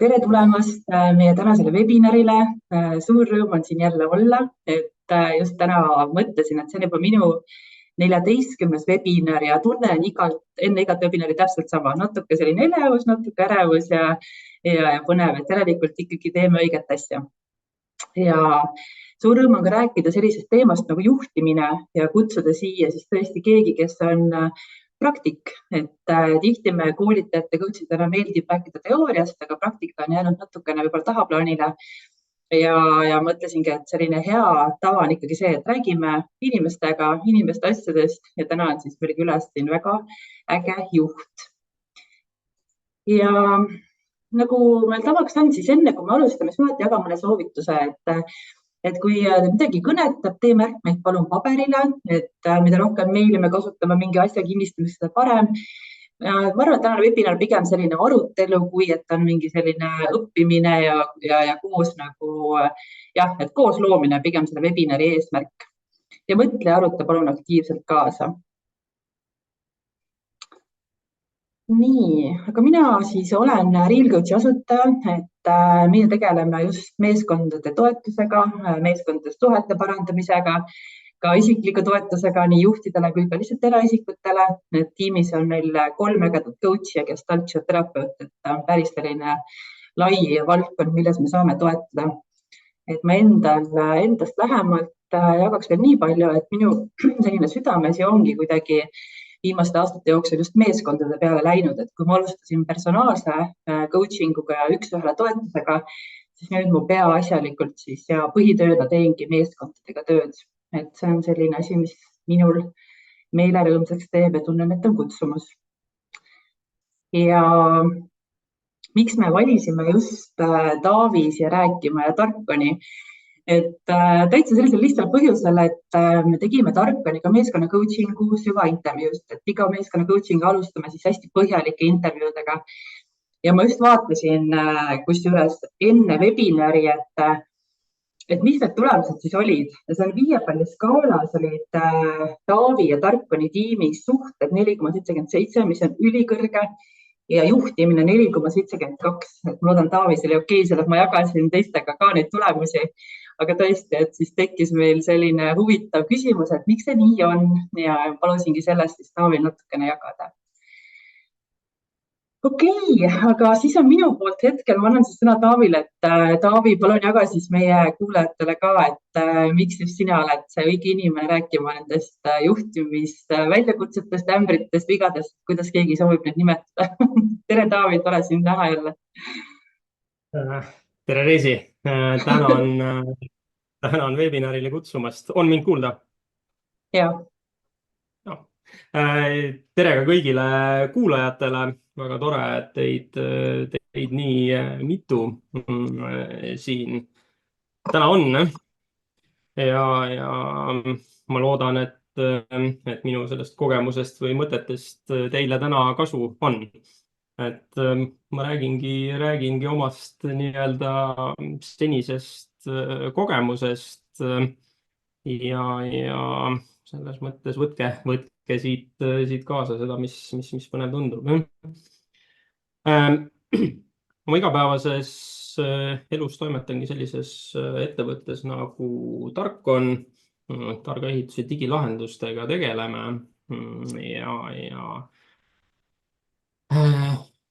Tere tulemast meie tänasele webinarile. Suur rõõm on siin jälle olla, et just täna mõtlesin, et see on juba minu 14. webinar ja tunnen enne igat webinari täpselt sama. Natuke selline elevus, natuke ärevus ja põnev, et järelikult ikkagi teeme õiget asja. Ja suur rõõm on ka rääkida sellisest teemast nagu juhtimine ja kutsuda siia siis tõesti keegi, kes on praktik, et tihti me koolitajate coachidena meeldib rääkida teooriast, aga praktika on jäänud natukene võib-olla tahaplaanile. Ja mõtlesingi, et selline hea tava on ikkagi see, et räägime inimestega, inimeste asjadest ja täna on siis meil külas siin väga äge juht. Ja nagu meil tavaks on, siis enne kui me alustame, siis ma alati jagan mõne soovituse, et kui midagi kõnetab, tee märkmeid palun paberile, et mida rohkem meili me kasutame mingi asja kinnistamiseks, seda parem. Ma arvan, et tänane webinar pigem selline arutelu, kui et on mingi selline õppimine ja koos nagu, et koos loomine pigem selle webinari eesmärk. Ja mõtle ja aruta palun aktiivselt kaasa. Nii, aga mina siis olen Real Coachi asutaja, et meie tegeleme just meeskondade toetusega, meeskondade suhete parandamisega, ka isikliku toetusega nii juhtidele kui ka lihtsalt eraisikutele. Tiimis on meil 3 ägedat coachi ja gestaltpsühhoterapeut, et on päris selline lai valdkond, milles me saame toetada. Et ma endast lähemalt jagaks veel nii palju, et minu selline südamesi ongi kuidagi viimaste aastate jooksul just meeskondade peale läinud, et kui ma alustasin personaalse coachinguga ja üks-ühele toetusega, siis nüüd mu peaasjalikult siis ja põhitööna teengi meeskondadega tööd. Et see on selline asi, mis minul meele rõõmsaks teeb ja tunnen, et on kutsumus. Ja miks me valisime just Taavi siia rääkima ja Tarkoni? Et täitsa sellisel lihtsal põhjusel, et me tegime Tarkoniga meeskonna coachingu süvaintervjuust, et iga meeskonna coachingu alustame siis hästi põhjalike intervjuudega. Ja ma just vaatasin kusjuures enne webinari, et mis need tulemused siis olid. Ja see on 5 palli skaalas olid Taavi ja Tarkoni tiimis suhted 4,77, mis on ülikõrge ja juhtimine 4,72. Et ma loodan, Taavis oli okei, selle ma jagasin teistega ka neid tulemusi. Aga tõesti, et siis tekkis meil selline huvitav küsimus, et miks see nii on ja palusingi sellest siis Taavil natukene jagada. Okei, aga siis on minu poolt hetkel, ma annan siis sõna Taavile, et Taavi, palun jaga siis meie kuulajatele ka, et miks just sina oled see õige inimene rääkima nendest juhtimisväljakutsetest, ämbritest, vigadest, kuidas keegi soovib neid nimetada. Tere Taavi, tore sind näha jälle. Tere Reisi, tänan webinarile kutsumast. On mind kuulda? Ja. No. Tere ka kõigile kuulajatele. Väga tore, et teid nii mitu siin täna on. Ja ma loodan, et minu sellest kogemusest või mõtetest teile täna kasu on. Et ma räägingi omast nii-öelda senisest kogemusest ja selles mõttes võtke siit kaasa seda, mis põnev tundub. Oma igapäevases elus toimetangi sellises ettevõttes nagu Tarkon, targa ehituse digilahendustega tegeleme ja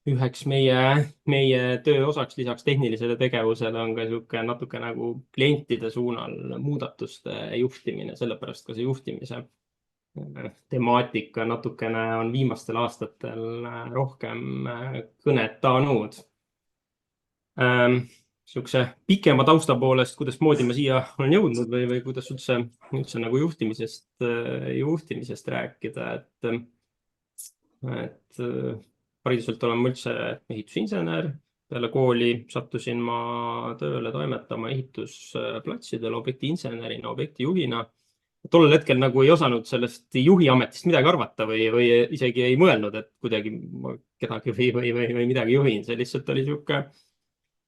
üheks meie töö osaks lisaks tehnilisele tegevusele on ka niisugune natuke nagu klientide suunal muudatuste juhtimine, sellepärast ka see juhtimise temaatika natukene on viimastel aastatel rohkem kõnetanud. Niisuguse pikema tausta poolest, kuidas moodi ma siia olen jõudnud või kuidas üldse nagu juhtimisest rääkida, et hariduselt olen ma üldse ehitusinsener. Peale kooli sattusin ma tööle toimetama ehitusplatsidel objektiinsenerina, objektijuhina. Tollel hetkel nagu ei osanud sellest juhi ametist midagi arvata või isegi ei mõelnud, et kuidagi ma kedagi või midagi juhin. See lihtsalt oli niisugune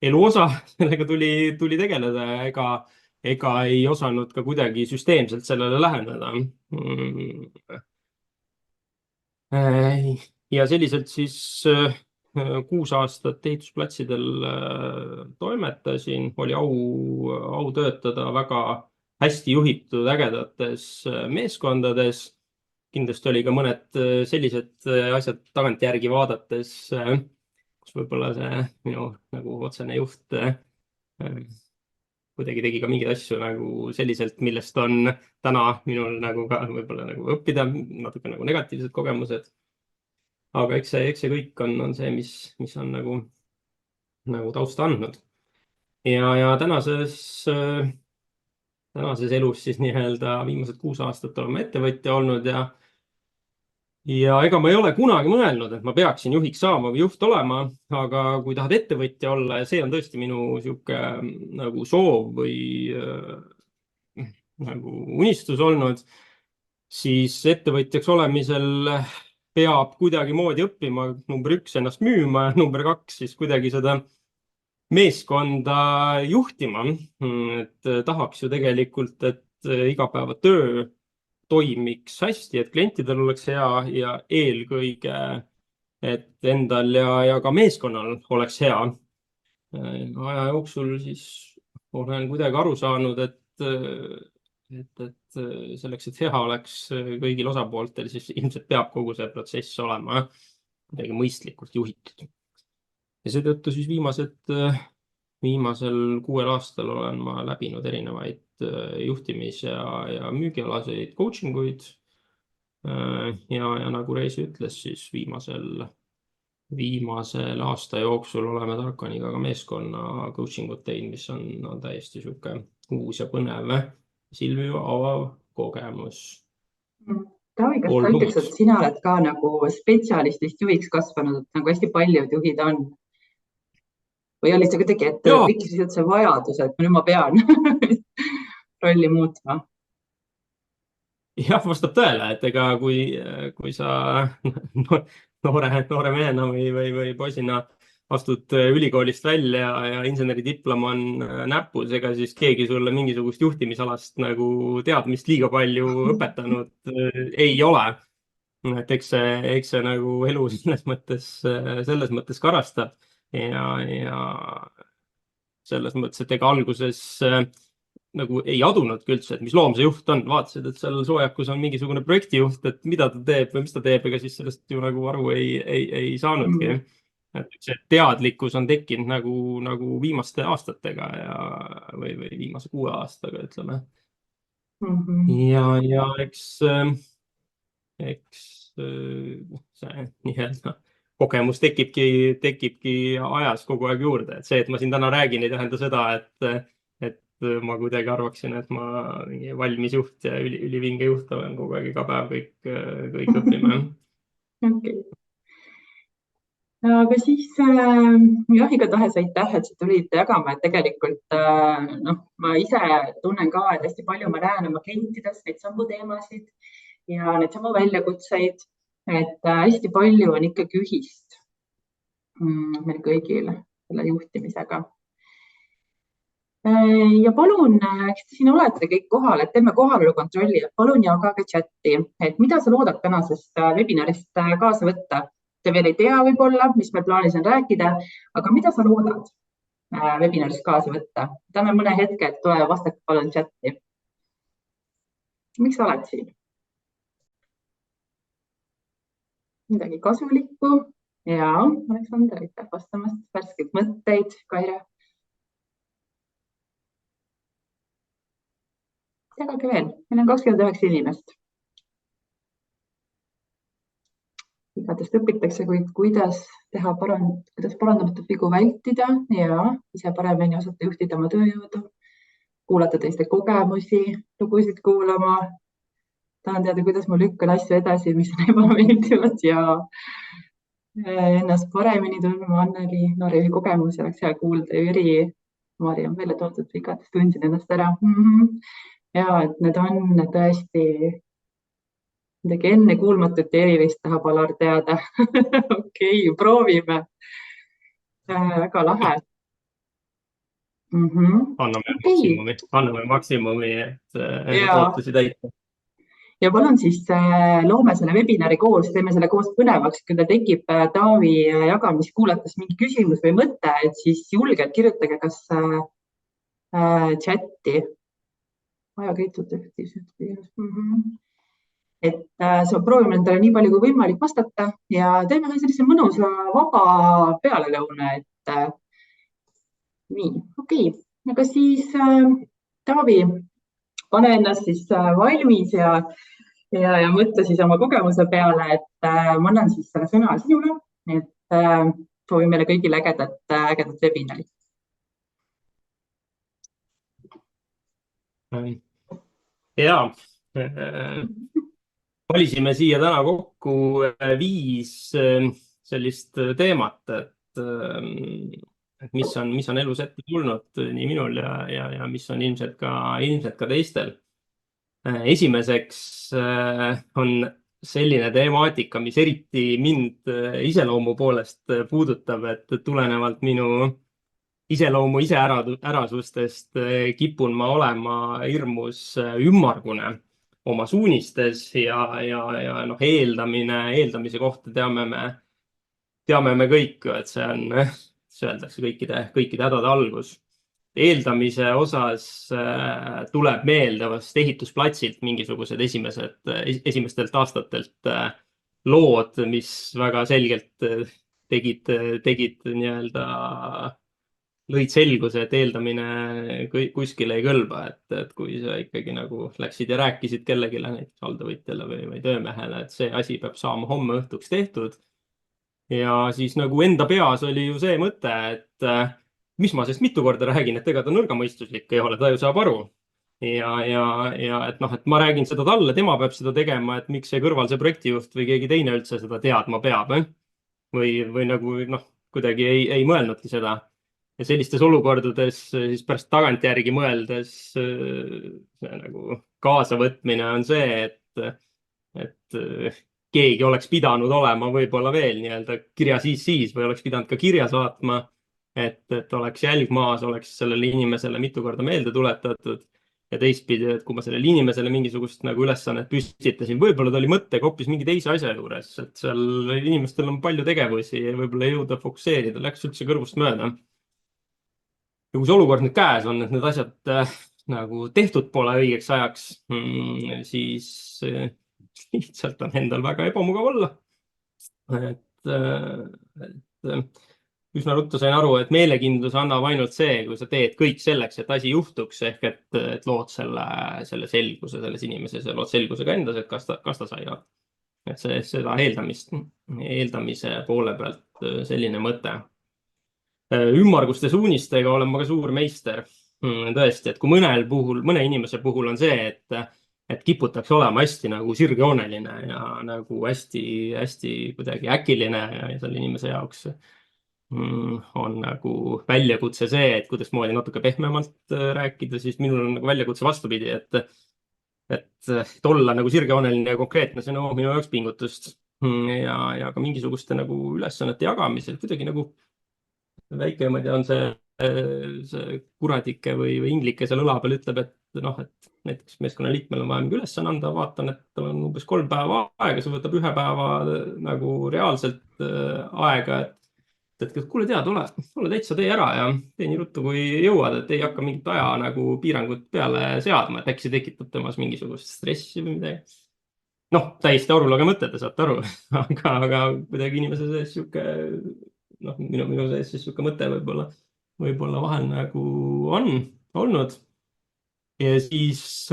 elu osa, sellega tuli tegeleda ja ega ei osanud ka kuidagi süsteemselt sellele läheneda. Ja selliselt siis 6 aastat ehitusplatsidel toimetasin, oli au töötada väga hästi juhitud ägedates meeskondades. Kindlasti oli ka mõned sellised asjad tagantjärgi vaadates, kus võib-olla see minu nagu otsene juht kuidagi tegi ka mingeid asju nagu selliselt, millest on täna minul nagu ka võib-olla nagu õppida, natuke nagu negatiivsed kogemused. Aga eks see kõik on see, mis on nagu tausta andnud. Ja tänases elus siis nii-öelda viimased 6 aastat oleme ettevõtja olnud ja ega ma ei ole kunagi mõelnud, et ma peaksin juhiks saama või juht olema, aga kui tahad ettevõtja olla ja see on tõesti minu sihuke nagu soov või nagu unistus olnud, siis ettevõtjaks olemisel peab kuidagimoodi õppima number 1 ennast müüma ja number 2 siis kuidagi seda meeskonda juhtima. Et tahaks ju tegelikult, et igapäevatöö toimiks hästi, et klientidel oleks hea ja eelkõige, et endal ja ka meeskonnal oleks hea. Aja jooksul siis olen kuidagi aru saanud, et selleks, et hea oleks kõigil osapooltel, siis ilmselt peab kogu see protsess olema kuidagi mõistlikult juhitud. Ja seetõttu siis viimasel 6 aastal olen ma läbinud erinevaid juhtimis- ja müügialaseid coaching uid. Ja nagu Reisi ütles, siis viimasel aasta jooksul oleme Tarkaniga ka meeskonna coaching ut teinud, mis on täiesti sihuke uus ja põnev, silmi avav kogemus. Taavi, kas sa ütleks, et sina oled ka nagu spetsialistist juhiks kasvanud, nagu hästi paljud juhid on? Või oli see kuidagi, et tekkis lihtsalt see vajadus, et nüüd ma pean rolli muutma? Jah, vastab tõele, et ega kui sa noore mehena või poisina astud ülikoolist välja ja inseneridiplom on näpus, ega siis keegi sulle mingisugust juhtimisalast nagu teadmist liiga palju õpetanud ei ole. Et eks see nagu elu selles mõttes karastab ja selles mõttes, et ega alguses nagu ei adunudki üldse, et mis loom see juht on. Vaatasid, et seal soojakus on mingisugune projektijuht, et mida ta teeb või mis ta teeb, ega siis sellest ju nagu aru ei saanudki. Et see teadlikkus on tekkinud nagu viimaste aastatega või viimase 6 aastaga, ütleme. Ja eks see nii-öelda kogemus tekibki ajas kogu aeg juurde. Et see, et ma siin täna räägin, ei tähenda seda, et ma kuidagi arvaksin, et ma valmis juht ja ülivinge juht olen kogu aeg iga päev kõik õppima. Okay. Aga siis jah, igatahes aitäh, et sa tulid jagama, et tegelikult ma ise tunnen ka, et hästi palju ma näen oma klientides neid samu teemasid ja neid samu väljakutseid, et hästi palju on ikkagi ühist meil kõigil selle juhtimisega. Ja palun, eks te siin olete kõik kohal, et teeme kohalolu kontrolli, et palun jagage chati, et mida sa loodad tänasest webinarist kaasa võtta. Te veel ei tea võib-olla, mis meil plaanis on rääkida, aga mida sa loodad webinarist kaasa võtta? Dame mõne hetke, et tule vastake palun chati. Miks sa oled siin? Midagi kasulikku? Ja, Aleksander, aitäh vastamast. Värskeid mõtteid, Kaire. Jagage veel, meil on 29 inimest. Igatest õpitakse, kuidas parandamatut vigu vältida ja ise paremini osata juhtida oma tööjõudu, kuulata teiste kogemusi, lugusid kuulama. Tahan teada, kuidas ma lükkan asju edasi, mis on ebameeldivad ja ennast paremini tundma. Anneli, Noori kogemusi oleks hea kuulda. Jüri, Mari on välja toodud, igatest tundsin ennast ära. Ja, et need on tõesti midagi enne kuulmatut ja erilist tahab Alar teada. Okei, proovime. Väga lahe. Anname maksimumi, et ootusi täita. ja palun siis loome selle webinari koos, teeme selle koos põnevaks. Kui teil tekib Taavi jagamist kuulates mingi küsimus või mõte, et siis julgelt kirjutage kas chati. ajakriitud efektiivselt. Et proovime endale nii palju kui võimalik vastata ja teeme sellise mõnusa vaba pealelõuna, et nii, okei. Aga siis Taavi, pane ennast siis valmis ja mõtle siis oma kogemuse peale, et ma annan siis selle sõna sinule, et soovin meile kõigile ägedat webinari. Ja, valisime siia täna kokku 5 sellist teemat, et mis on elus ette tulnud nii minul ja mis on ilmselt ka teistel. Esimeseks on selline temaatika, mis eriti mind iseloomu poolest puudutab, et tulenevalt minu iseloomu iseärasustest kipun ma olema hirmus ümmargune oma suunistes ja eeldamise kohta teame me kõik, et see on, öeldakse, kõikide hädade algus. Eeldamise osas tuleb meelde vast ehitusplatsilt mingisugused esimestelt aastatelt lood, mis väga selgelt tegid nii-öelda lõid selguse, et eeldamine kuskile ei kõlba, et kui sa ikkagi nagu läksid ja rääkisid kellelegi, näiteks alltöövõtjale või töömehele, et see asi peab saama homme õhtuks tehtud. Ja siis nagu enda peas oli ju see mõte, et mis ma sest mitu korda räägin, et ega ta nõrgamõistuslik ei ole, ta ju saab aru. Ja et ma räägin seda talle, tema peab seda tegema, et miks see kõrval see projektijuht või keegi teine üldse seda teadma peab. Või nagu kuidagi ei mõelnudki seda. Ja sellistes olukordades siis pärast tagantjärgi mõeldes nagu kaasavõtmine on see, et keegi oleks pidanud olema võib-olla veel nii-öelda kirja siis või oleks pidanud ka kirja saatma, et oleks jälg maas, oleks sellele inimesele mitu korda meelde tuletatud. Ja teistpidi, et kui ma sellele inimesele mingisugust nagu ülesannet püstitasin, võib-olla ta oli mõttega hoopis mingi teise asja juures, et seal inimestel on palju tegevusi ja võib-olla ei jõuda fokusseerida, läks üldse kõrvust mööda. Ja kui see olukord nüüd käes on, et need asjad nagu tehtud pole õigeks ajaks, siis lihtsalt on endal väga ebamugav olla. Üsna ruttu sain aru, et meelekindlus annab ainult see, kui sa teed kõik selleks, et asi juhtuks, ehk et lood selle selguse selles inimeses ja lood selguse ka endas, et kas ta sai. Et seda eeldamise poole pealt selline mõte. Ümmarguste suunistega olen ma ka suur meister. Tõesti, et kui mõne inimese puhul on see, et kiputakse olema hästi nagu sirgjooneline ja nagu hästi kuidagi äkiline ja selle inimese jaoks on nagu väljakutse see, et kuidas moodi natuke pehmemalt rääkida, siis minul on nagu väljakutse vastupidi, et olla nagu sirgjooneline ja konkreetne, see on minu jaoks pingutust ja ka mingisuguste nagu ülesannete jagamisel kuidagi nagu väike, ma ei tea, on see kuradike või inglike seal õla peal ütleb, et näiteks meeskonnaliikmel on vaja mingi ülesanne anda, vaatan, et tal on umbes 3 päeva aega, see võtab 1 päeva nagu reaalselt aega, et kuule tead, ole täitsa tee ära ja tee nii ruttu kui jõuad, et ei hakka mingit aja nagu piirangut peale seadma, et äkki see tekitab temas mingisugust stressi või midagi. Täiesti arulaga mõte, te saate aru, aga kuidagi inimese sees minu sees siis siuke mõte võib-olla vahel nagu on olnud. Ja siis,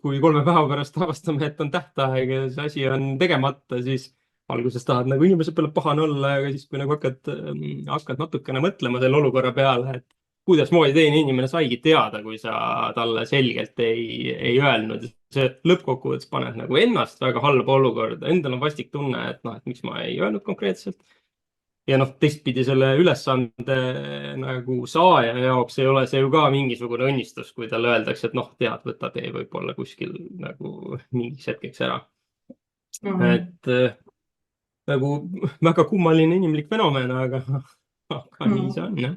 kui 3 päeva pärast avastame, et on tähtaeg ja see asi on tegemata, siis alguses tahad nagu inimese peale pahane olla, aga siis kui nagu hakkad natukene mõtlema selle olukorra peale, et kuidas moodi teine inimene saigi teada, kui sa talle selgelt ei öelnud. See lõppkokkuvõttes paned nagu ennast väga halba olukorda. Endal on vastik tunne, et miks ma ei öelnud konkreetselt. Ja teistpidi selle ülesande nagu saaja jaoks ei ole see ju ka mingisugune õnnistus, kui talle öeldakse, et tead, võta tee võib-olla kuskil nagu mingiks hetkeks ära. Et nagu väga kummaline inimlik fenomen, aga nii see on, jah.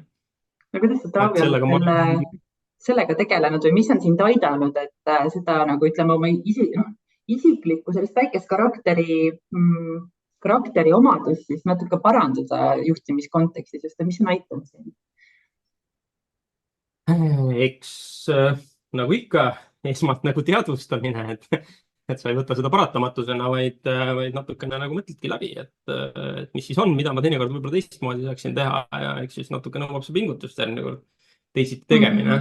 Kuidas sa, Taavi, oled sellega tegelenud või mis on sind aidanud, et seda nagu ütleme oma isiklikku sellist väikest karakteri omadust siis natuke parandada juhtimiskontekstis, sest mis on aidanud siin? Eks nagu ikka, esmalt nagu teadvustamine, et sa ei võta seda paratamatusena, vaid natukene nagu mõtledki läbi, et mis siis on, mida ma teinekord võib-olla teistmoodi saaksin teha ja eks siis natuke nõuab see pingutust järgmine teisiti tegemine.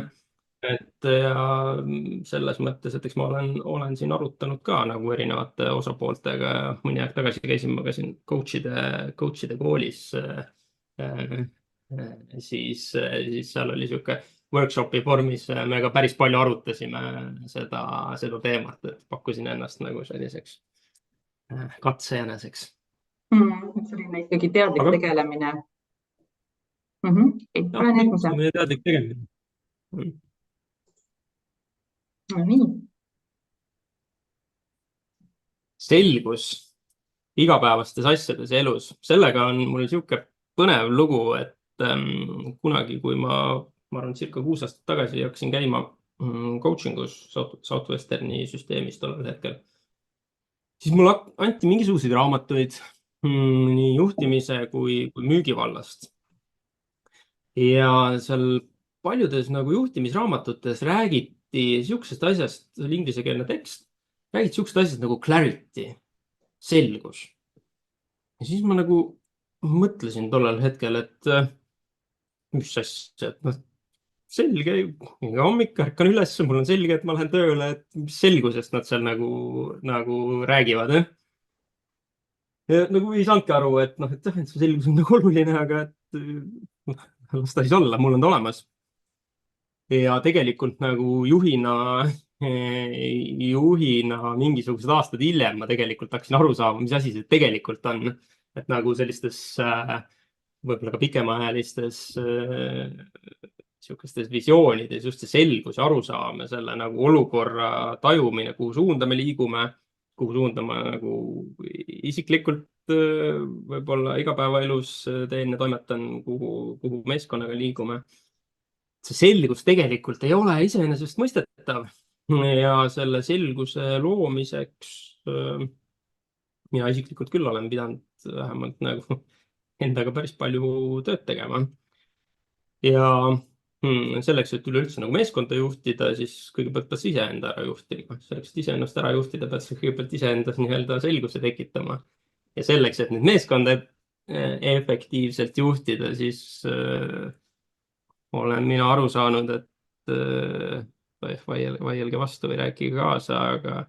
Et ja selles mõttes, et eks ma olen siin arutanud ka nagu erinevate osapooltega ja mõni aeg tagasi käisin ma ka siin coach'ide koolis. Siis seal oli sihuke workshopi vormis, me ka päris palju arutasime seda teemat, et pakkusin ennast nagu selliseks katsejäneseks. Selline ikkagi teadlik tegelemine. Olen järgmise. Teadlik tegelemine. Nii. Selgus igapäevastes asjades elus. Sellega on mul sihuke põnev lugu, et kunagi, kui ma arvan, circa 6 aastat tagasi hakkasin käima coaching us Southwesterni süsteemis tollel hetkel, siis mulle anti mingisuguseid raamatuid nii juhtimise kui müügivallast. Ja seal paljudes nagu juhtimisraamatutes räägiti siuksest asjast, see oli inglisekeelne tekst, räägiti siuksest asjast nagu clarity, selgus. Ja siis ma nagu mõtlesin tollel hetkel, et mis asja, et selge, hommik ärkan üles, mul on selge, et ma lähen tööle, et mis selgusest nad seal nagu räägivad. Ja nagu ei saanudki aru, et see selgus on nagu oluline, aga et las ta siis olla, mul on ta olemas. Ja tegelikult nagu juhina mingisugused aastad hiljem ma tegelikult hakkasin aru saama, mis asi see tegelikult on. Et nagu sellistes võib-olla ka pikemaajalistes sihukestes visioonides just see selgus ja arusaam ja selle nagu olukorra tajumine, kuhu suunda me liigume, kuhu suunda ma nagu isiklikult võib-olla igapäevaelus teen ja toimetan, kuhu meeskonnaga liigume. See selgus tegelikult ei ole iseenesest mõistetav ja selle selguse loomiseks mina isiklikult küll olen pidanud vähemalt nagu endaga päris palju tööd tegema. Ja selleks, et üleüldse nagu meeskonda juhtida, siis kõigepealt pead iseenda ära juhtima. Selleks, et iseennast ära juhtida, pead kõigepealt iseendas nii-öelda selguse tekitama. Ja selleks, et nüüd meeskonda efektiivselt juhtida, siis olen mina aru saanud, et vaielge vastu või rääkige kaasa, aga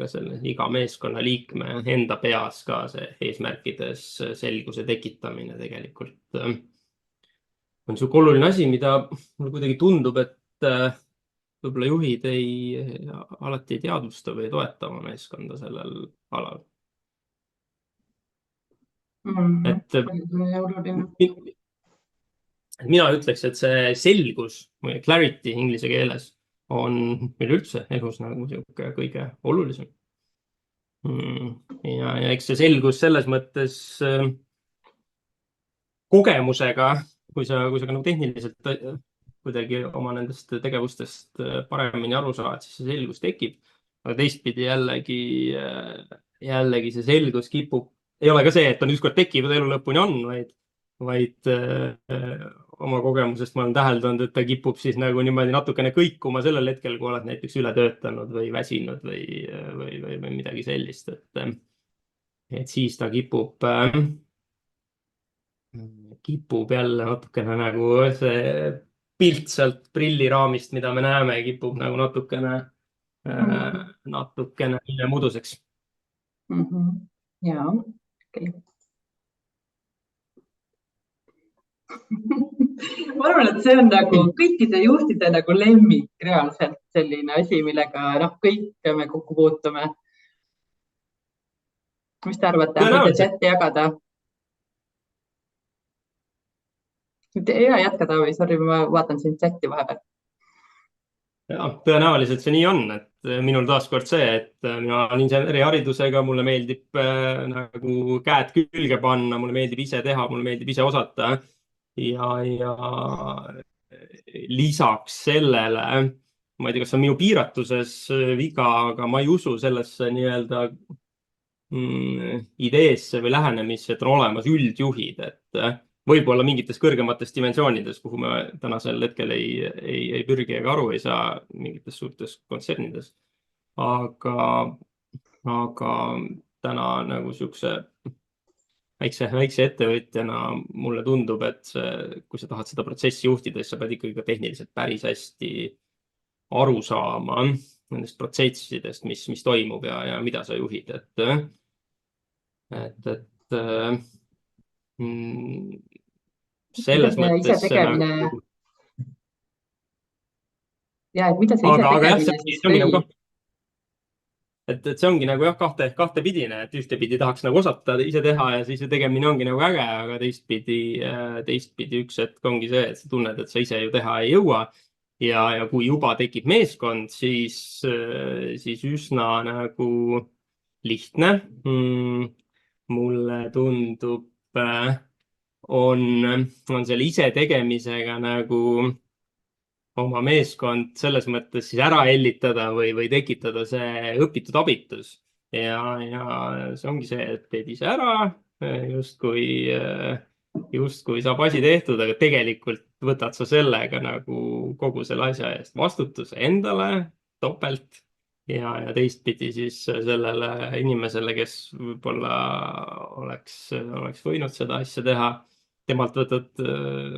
selle iga meeskonna liikme enda peas ka see eesmärkides selguse tekitamine tegelikult on siuke oluline asi, mida mulle kuidagi tundub, et võib-olla juhid alati ei teadvusta või ei toeta oma meeskonda sellel alal. Mina ütleks, et see selgus või clarity inglise keeles on meil üldse elus nagu siuke kõige olulisem. Ja eks see selgus selles mõttes kogemusega, kui sa nagu tehniliselt kuidagi oma nendest tegevustest paremini aru saad, siis see selgus tekib. Aga teistpidi jällegi see selgus kipub, ei ole ka see, et on ükskord tekib ja elu lõpuni on, vaid oma kogemusest ma olen täheldanud, et ta kipub siis nagu niimoodi natukene kõikuma sellel hetkel, kui oled näiteks üle töötanud või väsinud või midagi sellist. Et siis ta kipub jälle natukene nagu see pilt sealt prilliraamist, mida me näeme, kipub nagu natukene muduseks. Jaa, okei. Ma arvan, et see on nagu kõikide juhtide nagu lemmik reaalselt selline asi, millega kõik me kokku puutume. Mis te arvate? Võite chati jagada? Ja jätka, Taavi, sorry, ma vaatan siin chati vahepeal. Ja, tõenäoliselt see nii on, et minul taaskord see, et mina olen inseneriharidusega, mulle meeldib nagu käed külge panna, mulle meeldib ise teha, mulle meeldib ise osata. Ja lisaks sellele ma ei tea, kas see on minu piiratuses viga, aga ma ei usu sellesse nii-öelda ideesse või lähenemisse, et on olemas üldjuhid, et võib-olla mingites kõrgemates dimensioonides, kuhu me tänasel hetkel ei pürgi ega aru ei saa mingites suurtes kontsernides. Aga täna nagu siukse väikse ettevõtjana mulle tundub, et kui sa tahad seda protsessi juhtida, siis sa pead ikkagi ka tehniliselt päris hästi aru saama nendest protsessidest, mis toimub ja mida sa juhid, et selles ise mõttes tegemine nagu... ja et mida see ise Aga jah, tegemine siis tõi? Et see ongi nagu jah, kahtepidine, et ühtepidi tahaks nagu osata ise teha ja siis see tegemine ongi nagu äge, aga teistpidi üks hetk ongi see, et sa tunned, et sa ise ju teha ei jõua. Ja kui juba tekib meeskond, siis üsna nagu lihtne. Mulle tundub, on selle ise tegemisega nagu oma meeskond selles mõttes siis ära hellitada või tekitada see õpitud abitus. Ja see ongi see, et teed ise ära, justkui saab asi tehtud, aga tegelikult võtad sa sellega nagu kogu selle asja eest vastutuse endale topelt. Ja teistpidi siis sellele inimesele, kes võib-olla oleks võinud seda asja teha, temalt võtad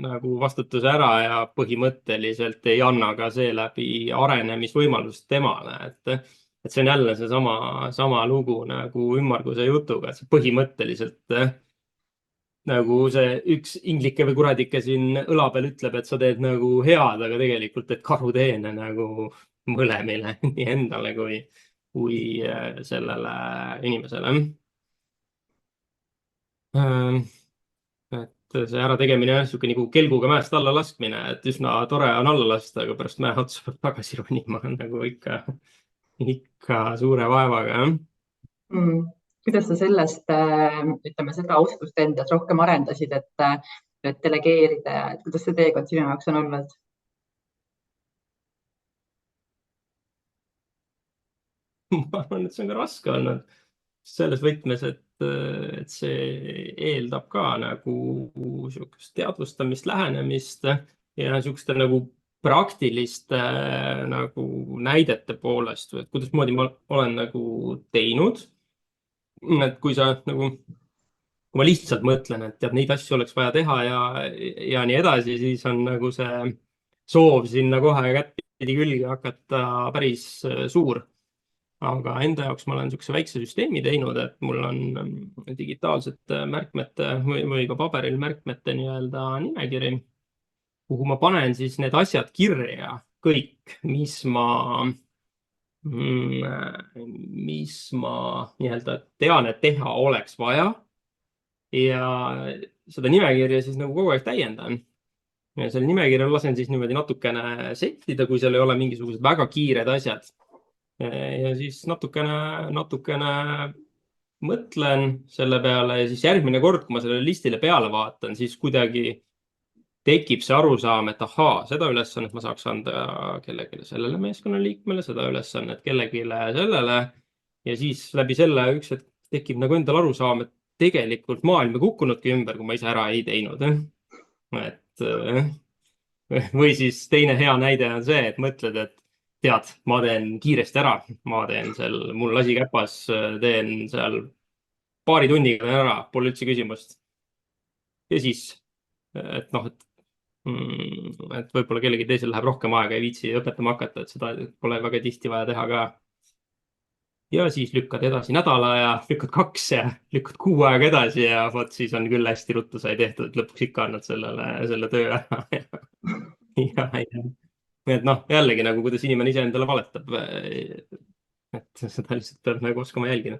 nagu vastutuse ära ja põhimõtteliselt ei anna ka seeläbi arenemisvõimalust temale. Et see on jälle see sama lugu nagu ümmarguse jutuga, et see põhimõtteliselt nagu see üks inglike või kuradike siin õla peal ütleb, et sa teed nagu head, aga tegelikult teed karuteene nagu mõlemile, nii endale kui sellele inimesele. Et see ärategemine on niisugune nagu kelguga mäest alla laskmine, et üsna tore on alla lasta, aga pärast mäe otsa peab tagasi ronima nagu ikka suure vaevaga. Kuidas sa sellest, ütleme, seda oskust endas rohkem arendasid, et delegeerida ja kuidas see teekond sinu jaoks on olnud? Ma arvan, et see on ka raske olnud selles võtmes, et see eeldab ka nagu niisugust teadvustamist, lähenemist ja niisuguste nagu praktiliste nagu näidete poolest, et kuidasmoodi ma olen nagu teinud. Et kui ma lihtsalt mõtlen, et tead, neid asju oleks vaja teha ja nii edasi, siis on nagu see soov sinna kohe kättpidi külge hakata päris suur. Aga enda jaoks ma olen niisuguse väikse süsteemi teinud, et mul on digitaalsete märkmete või ka paberil märkmete nii-öelda nimekiri, kuhu ma panen siis need asjad kirja kõik, mis ma nii-öelda tean, et teha oleks vaja. Ja seda nimekirja siis nagu kogu aeg täiendan. Ja selle nimekirja lasen siis niimoodi natukene settida, kui seal ei ole mingisugused väga kiired asjad. Ja siis natukene mõtlen selle peale ja siis järgmine kord, kui ma sellele listile peale vaatan, siis kuidagi tekib see arusaam, et ahaa, seda ülesannet ma saaks anda kellelegi sellele meeskonnaliikmele, seda ülesannet kellelegi sellele. Ja siis läbi selle üks hetk tekib nagu endal arusaam, et tegelikult maailm ei kukkunudki ümber, kui ma ise ära ei teinud. Või siis teine hea näide on see, et mõtled, et tead, ma teen kiiresti ära, ma teen seal, mul lasi käpas, teen seal paari tunniga ära, pole üldse küsimust. Ja siis, et võib-olla kellegi teisel läheb rohkem aega, ei viitsi õpetama hakata, et seda pole väga tihti vaja teha ka. Ja siis lükkad edasi nädala ja lükkad 2 ja lükkad 6 aega edasi ja vot siis on küll hästi ruttu sai tehtud, et lõpuks ikka annad selle töö ära. Et jällegi nagu, kuidas inimene ise endale valetab, et seda lihtsalt peab nagu oskama jälgida.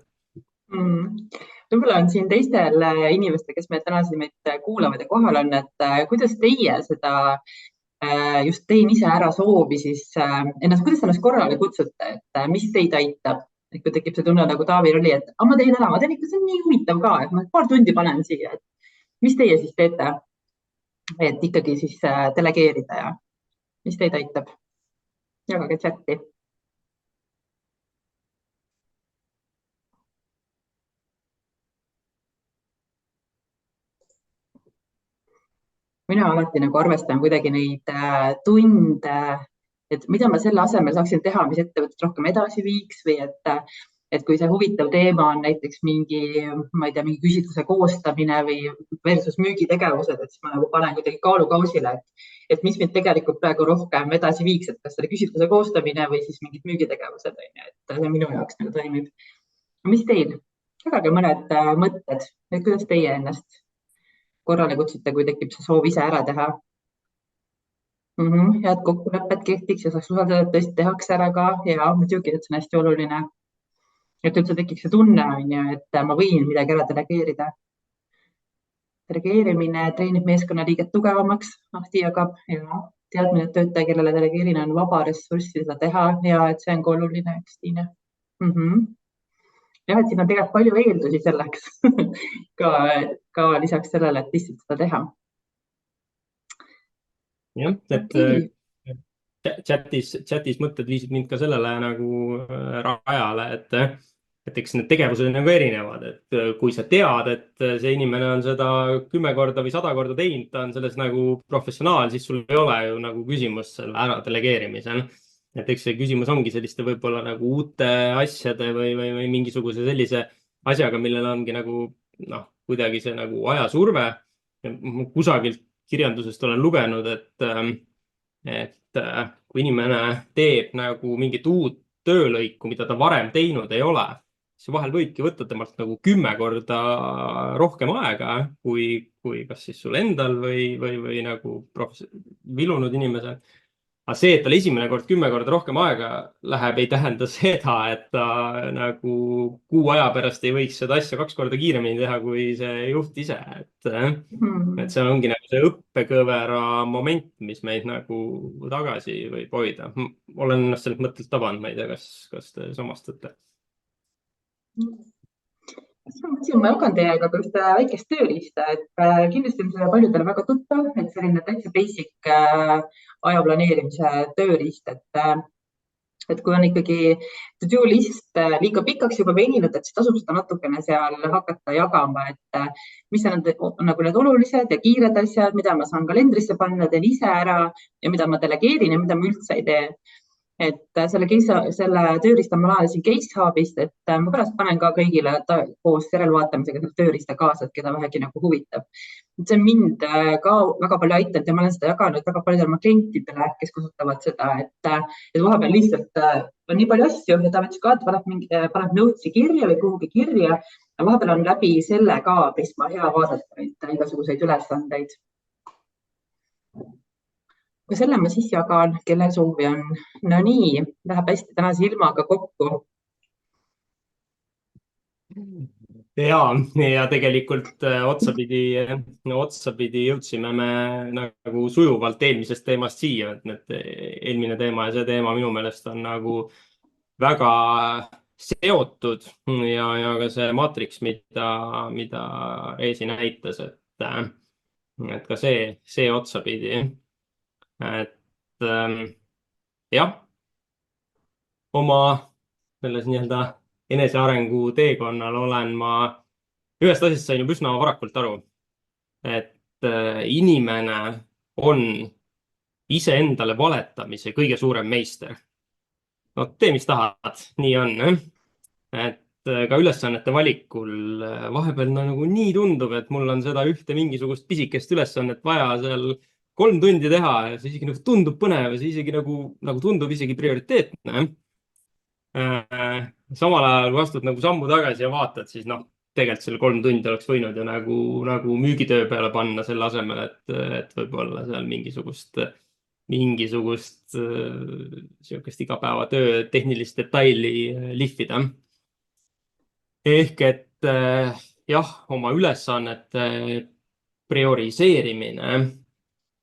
Võib-olla on siin teistel inimestel, kes meil täna siin meid kuulavad ja kohal on, et kuidas teie seda just teen ise ära soovi siis kuidas ennast korrale kutsute, et mis teid aitab? Et kui tekib see tunne nagu Taavil oli, et ma teen ära, ma teen ikka, see on nii huvitav ka, et ma paar tundi panen siia, et mis teie siis teete, et ikkagi siis delegeerida ja mis teid aitab? jagage chati. Mina alati nagu arvestan kuidagi neid tunde, et mida ma selle asemel saaksin teha, mis ettevõtet rohkem edasi viiks või et kui see huvitav teema on näiteks mingi, ma ei tea, mingi küsitluse koostamine või versus müügitegevused, et siis ma nagu panen kuidagi kaalukausile, et mis mind tegelikult praegu rohkem edasi viiks, et kas selle küsitluse koostamine või siis mingid müügitegevused on ju, et see minu jaoks nagu toimib. Mis teil? jagage mõned mõtted, et kuidas teie ennast korrale kutsute, kui tekib see soov ise ära teha. Head kokkulepped kehtiks ja saaks usaldada, et tõesti tehakse ära ka ja muidugi, et see on hästi oluline. Et üldse tekiks see tunne, on ju, et ma võin midagi ära delegeerida. Delegeerimine treenib meeskonnaliiget tugevamaks, Ahti jagab ja teadmine, et töötaja, kellele delegeerin, on vaba ressurssi seda teha ja et see on ka oluline, eks Tiine. jah, et siin on tegelikult palju eeldusi selleks ka lisaks sellele, et lihtsalt seda teha. jah, et chatis mõtted viisid mind ka sellele nagu rajale, et eks need tegevused on nagu erinevad, et kui sa tead, et see inimene on seda 10 korda või 100 korda teinud, ta on selles nagu professionaal, siis sul ei ole ju nagu küsimust selle ära delegeerimisel. Et eks see küsimus ongi selliste võib-olla nagu uute asjade või mingisuguse sellise asjaga, millel ongi nagu noh, kuidagi see nagu ajasurve. Kusagilt kirjandusest olen lugenud, et kui inimene teeb nagu mingit uut töölõiku, mida ta varem teinud ei ole, siis vahel võibki võtta temalt nagu 10 korda rohkem aega, kui kas siis sul endal või nagu vilunud inimesel. Aga see, et tal esimene kord 10 korda rohkem aega läheb, ei tähenda seda, et ta nagu kuu aja pärast ei võiks seda asja 2 korda kiiremini teha kui see juht ise. Et see ongi nagu see õppekõvera moment, mis meid nagu tagasi võib hoida. Olen ennast sellelt mõttelt tabanud, ma ei tea, kas te samastate. Ma jagan teiega ka ühte väikest tööriista, et kindlasti on see paljudele väga tuttav, et selline täitsa basic aja planeerimise tööriist, et kui on ikkagi to-do list liiga pikaks juba veninud, et siis tasub seda natukene seal hakata jagama, et mis on nagu need olulised ja kiired asjad, mida ma saan kalendrisse panna, teen ise ära ja mida ma delegeerin ja mida ma üldse ei tee. Et selle tööriista ma laenasin Case Hubist, et ma pärast panen ka kõigile koos järelvaatamisega selle tööriista kaasa, et keda vähegi nagu huvitab. See on mind ka väga palju aidanud ja ma olen seda jaganud väga paljudele oma klientidele, kes kasutavad seda, et vahepeal lihtsalt on nii palju asju ja ta võttis ka, et paneb notes'i kirja või kuhugi kirja. Vahepeal on läbi selle ka Prisma hea vaadata igasuguseid ülesandeid. Kui selle ma siis jagan, kellel soovi on. No nii, läheb hästi tänase ilmaga kokku. Ja tegelikult otsapidi jõudsime me nagu sujuvalt eelmisest teemast siia, et eelmine teema ja see teema minu meelest on nagu väga seotud ja ka see maatriks, mida Reesi näitas, et ka see otsapidi. Et jah, oma selles nii-öelda enesearengu teekonnal olen ma ühest asjast sain juba üsna varakult aru, et inimene on iseendale valetamise kõige suurem meister. No tee, mis tahad, nii on. Et ka ülesannete valikul vahepeal nagu nii tundub, et mul on seda ühte mingisugust pisikest ülesannet vaja seal 3 tundi teha ja see isegi nagu tundub põnev ja see isegi nagu tundub isegi prioriteetne. Samal ajal, kui astud nagu sammu tagasi ja vaatad, siis tegelikult selle 3 tundi oleks võinud ju nagu müügitöö peale panna selle asemel, et võib-olla seal mingisugust sihukest igapäevatöö tehnilist detaili lihvida. Ehk et jah, oma ülesannete prioriseerimine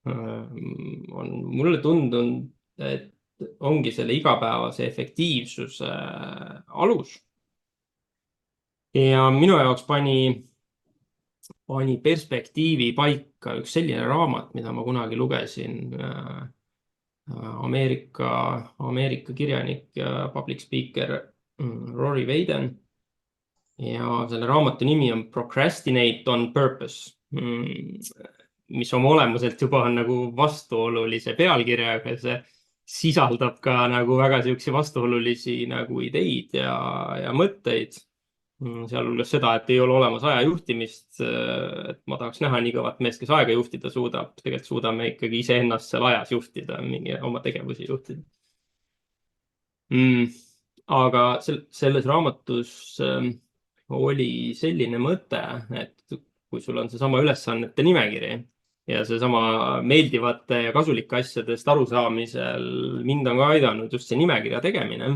on mulle tundunud, et ongi selle igapäevase efektiivsuse alus. Ja minu jaoks pani perspektiivi paika üks selline raamat, mida ma kunagi lugesin Ameerika kirjanik ja public speaker Rory Vaden. Ja selle raamatu nimi on Procrastinate on Purpose, mis oma olemuselt juba on nagu vastuolulise pealkirjaga. See sisaldab ka nagu väga siukse vastuolulisi nagu ideid ja mõtteid. Sealhulgas seda, et ei ole olemas ajajuhtimist. Et ma tahaks näha nii kõvat meest, kes aega juhtida suudab. Tegelikult suudame ikkagi iseennast seal ajas juhtida, mingi oma tegevusi juhtida. Aga selles raamatus oli selline mõte, et kui sul on seesama ülesannete nimekiri ja seesama meeldivate ja kasulike asjadest arusaamisel mind on ka aidanud just see nimekirja tegemine,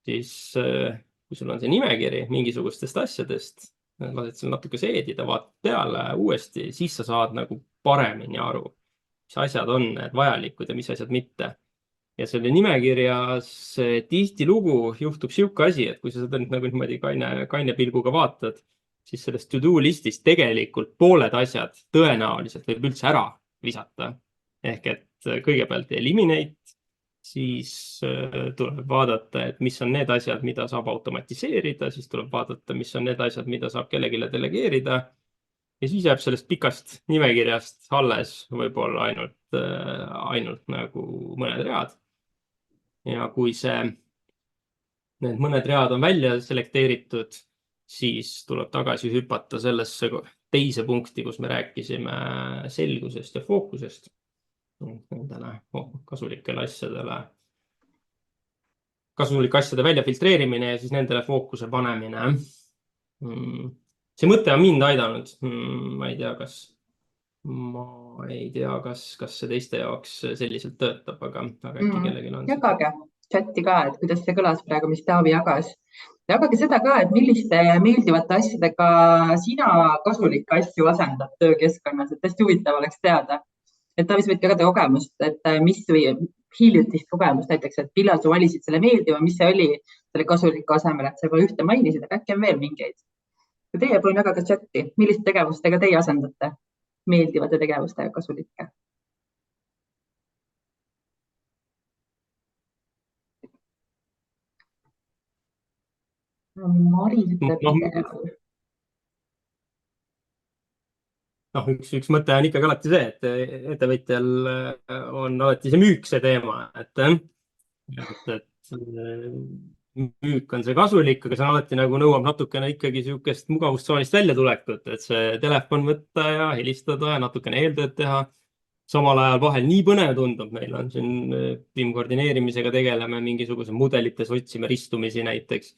siis kui sul on see nimekiri mingisugustest asjadest, lased seal natuke seedida, vaatad peale uuesti, siis sa saad nagu paremini aru, mis asjad on need vajalikud ja mis asjad mitte. Ja selle nimekirjas tihtilugu juhtub siuke asi, et kui sa seda nagu niimoodi kaine pilguga vaatad, siis sellest to-do listist tegelikult pooled asjad tõenäoliselt võib üldse ära visata. Ehk et kõigepealt eliminate, siis tuleb vaadata, et mis on need asjad, mida saab automatiseerida, siis tuleb vaadata, mis on need asjad, mida saab kellelegi delegeerida. Ja siis jääb sellest pikast nimekirjast alles võib-olla ainult nagu mõned read. Ja kui need mõned read on välja selekteeritud, siis tuleb tagasi hüpata sellesse teise punkti, kus me rääkisime selgusest ja fookusest. Nendele kasulikele asjade välja filtreerimine ja siis nendele fookuse panemine. See mõte on mind aidanud. Ma ei tea, kas see teiste jaoks selliselt töötab, aga äkki kellelgi on. Jagage chati ka, et kuidas see kõlas praegu, mis Taavi jagas. Jagage seda ka, et milliste meeldivate asjadega sina kasulikke asju asendad töökeskkonnas, et hästi huvitav oleks teada. Et Taavi, sa võid jagada kogemust, et mis või hiljutist kogemust näiteks, et millal sa valisid selle meeldiva, mis see oli selle kasuliku asemel, et sa juba ühte mainisid, aga äkki on veel mingeid. Ja teie palun jagage chati, milliste tegevustega teie asendate meeldivate tegevustega kasulikke? Mari ütleb video. Üks mõte on ikkagi alati see, et ettevõtjal on alati see müük see teema, et müük on see kasulik, aga see on alati nagu nõuab natukene ikkagi siukest mugavustsoonist välja tulekut, et see telefon võtta ja helistada ja natukene eeltööd teha. Samal ajal vahel nii põnev tundub, meil on siin tiim koordineerimisega tegeleme, mingisuguse mudelites otsime ristumisi näiteks.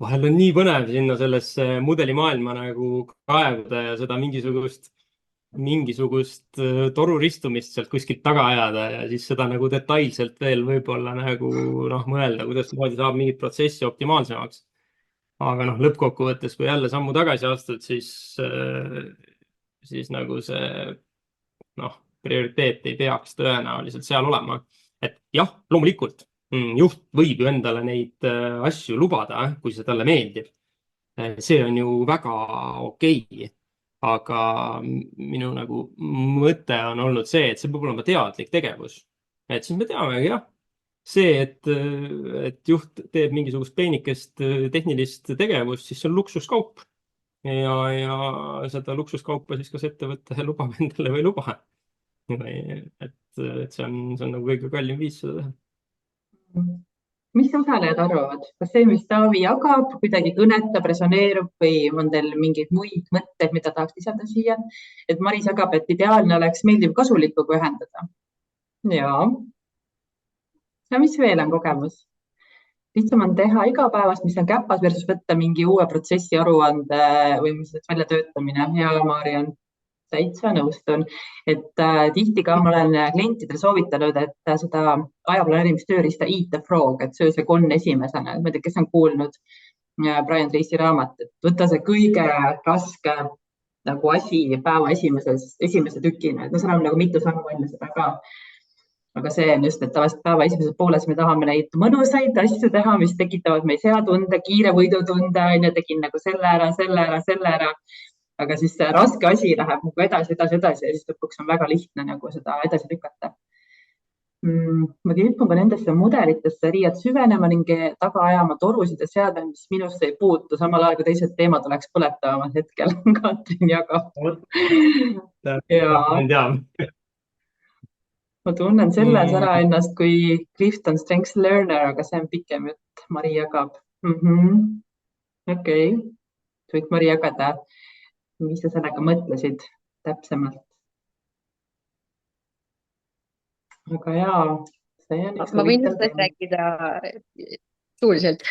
Vahel on nii põnev sinna sellesse mudelimaailma nagu kaevuda ja seda mingisugust toruristumist sealt kuskilt taga ajada ja siis seda nagu detailselt veel võib-olla nagu mõelda, kuidas moodi saab mingit protsessi optimaalsemaks. Aga lõppkokkuvõttes, kui jälle sammu tagasi astud, siis nagu see prioriteet ei peaks tõenäoliselt seal olema. Et jah, loomulikult juht võib ju endale neid asju lubada, kui see talle meeldib. See on ju väga okei. Aga minu nagu mõte on olnud see, et see peab olema teadlik tegevus. Et siis me teame, jah, see, et juht teeb mingisugust peenikest tehnilist tegevust, siis see on luksuskaup. Ja seda luksuskaupa siis kas ettevõte lubab endale või ei luba. Et see on nagu kõige kallim viis seda teha. Mis osalejad arvavad? Kas see, mis Taavi jagab, kuidagi kõnetab, resoneerub või on teil mingeid muid mõtteid, mida tahaks lisada siia? Et Maris jagab, et ideaalne oleks meeldiv kasulikku ühendada. Ja mis veel on kogemus? Lihtsam on teha igapäevast, mis on käpas versus võtta mingi uue protsessi aruande või mis välja töötamine. Ja Marian, täitsa nõustun, et tihti ka ma olen klientidele soovitanud, et seda ajaplaneerimistööriista Eat the Frog, et söö see konn esimesena. Ma ei tea, kes on kuulnud Brian Tracy raamat, et võtta see kõige raske nagu asi päeva esimese tükina, et see on nagu mitu sammu enne seda ka. Aga see on just, et tavaliselt päeva esimeses pooles me tahame neid mõnusaid asju teha, mis tekitavad meis hea tunde, kiire võidutunde, tegin nagu selle ära. Aga siis see raske asi läheb nagu edasi ja siis lõpuks on väga lihtne nagu seda edasi lükata. Ma kipun ka nendesse mudelitesse liialt süvenema ning taga ajama torusid ja seadmeid, mis minusse ei puutu, samal ajal kui teised teemad oleks põletavamal hetkel. Katrin jagab. Ja teab. ma tunnen selles ära ennast kui Clifton Strengths Learner, aga see on pikem jutt. Mari jagab. Okei, võid Mari jagada, mis sa sellega mõtlesid täpsemalt? Aga jaa, see on üks Ma võin huvitav sellest teema. rääkida suuliselt.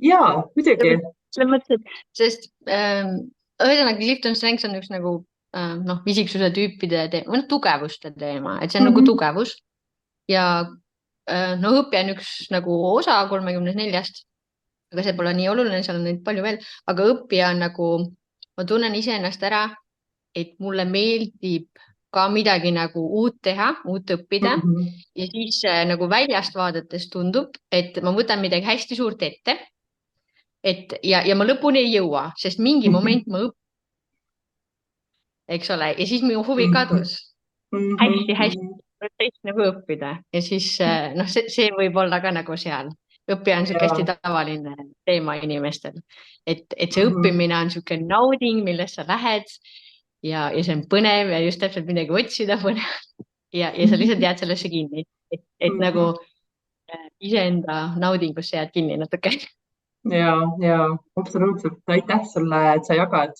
Jaa, muidugi. Selles mõttes, et sest ühesõnaga Clifton Strengths on üks nagu isiksuse tüüpide teema, tugevuste teema, et see on nagu tugevus ja õppija on üks nagu osa 34-st, aga see pole nii oluline, seal on neid palju veel, aga õppija on nagu, ma tunnen iseennast ära, et mulle meeldib ka midagi nagu uut teha, uut õppida ja siis nagu väljast vaadates tundub, et ma võtan midagi hästi suurt ette, ja ma lõpuni ei jõua, sest mingi moment ma õpin, eks ole, ja siis minu huvi kadus. Hästi nagu õppida ja siis see võib olla ka nagu seal. Õppija on siuke hästi tavaline teema inimestel, et see õppimine on siuke nauding, millest sa lähed ja see on põnev ja just täpselt midagi otsida põnev ja sa lihtsalt jääd sellesse kinni, et nagu iseenda naudingusse jääd kinni natuke. Ja, absoluutselt. Aitäh sulle, et sa jagad.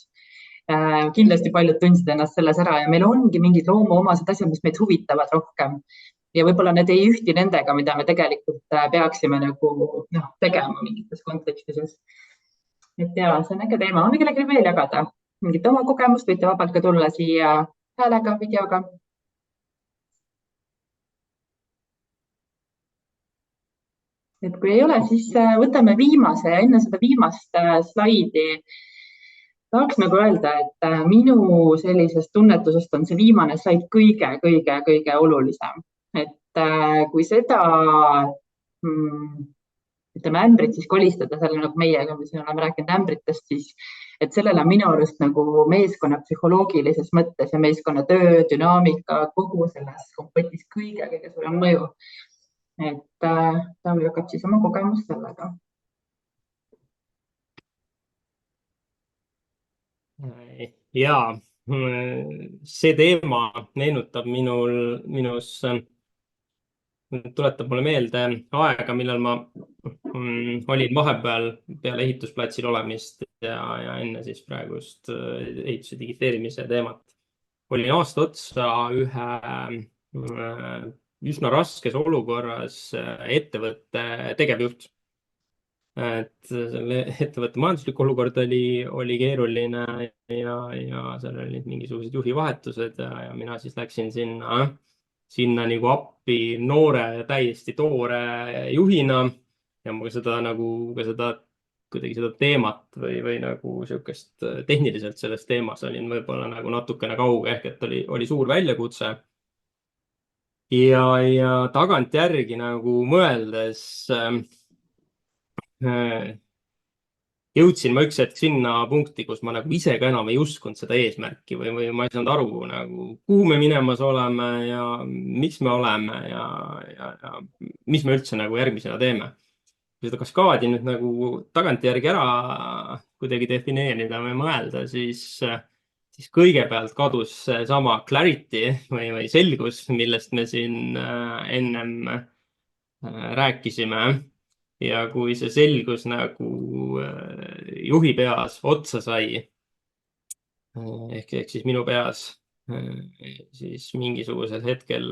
Kindlasti paljud tundsid ennast selles ära ja meil ongi mingid loomuomased asjad, mis meid huvitavad rohkem. Ja võib-olla need ei ühti nendega, mida me tegelikult peaksime nagu tegema mingites kontekstides. Et jaa, see on äge teema. On kellelgi veel jagada? Mingit oma kogemust võite vabalt ka tulla siia häälega, videoga. Et kui ei ole, siis võtame viimase ja enne seda viimast slaidi tahaks nagu öelda, et minu sellisest tunnetusest on see viimane slaid kõige olulisem. Et kui seda ämbrit siis kolistada, selle nagu meie, kui me siin oleme rääkinud ämbritest, siis et sellele on minu arust nagu meeskonna psühholoogilises mõttes ja meeskonna töö, dünaamika, kogu selles kompotis kõige suurem mõju. Et ta jagab siis oma kogemust sellega. Jaa, see teema meenutab minus, tuletab mulle meelde aega, millal ma olin vahepeal peale ehitusplatsil olemist ja enne siis praegust ehituse digiteerimise teemat. Olin aasta otsa ühe üsna raskes olukorras ettevõtte tegevjuht. Et selle ettevõtte majanduslik olukord oli keeruline ja seal olid mingisugused juhivahetused ja mina siis läksin sinna nagu appi noore, täiesti toore juhina ja ma kuidagi seda teemat või nagu siukest tehniliselt selles teemas olin võib-olla nagu natukene kauge ehk et oli suur väljakutse. Ja tagantjärgi nagu mõeldes jõudsin ma üks hetk sinna punkti, kus ma nagu ise ka enam ei uskunud seda eesmärki või ma ei saanud aru nagu, kuhu me minemas oleme ja miks me oleme ja mis me üldse nagu järgmisena teeme. Kui seda kaskaadi nüüd nagu tagantjärgi ära kuidagi defineerida või mõelda, siis kõigepealt kadus sama clarity või selgus, millest me siin ennem rääkisime. Ja kui see selgus nagu juhi peas otsa sai, ehk siis minu peas, siis mingisugusel hetkel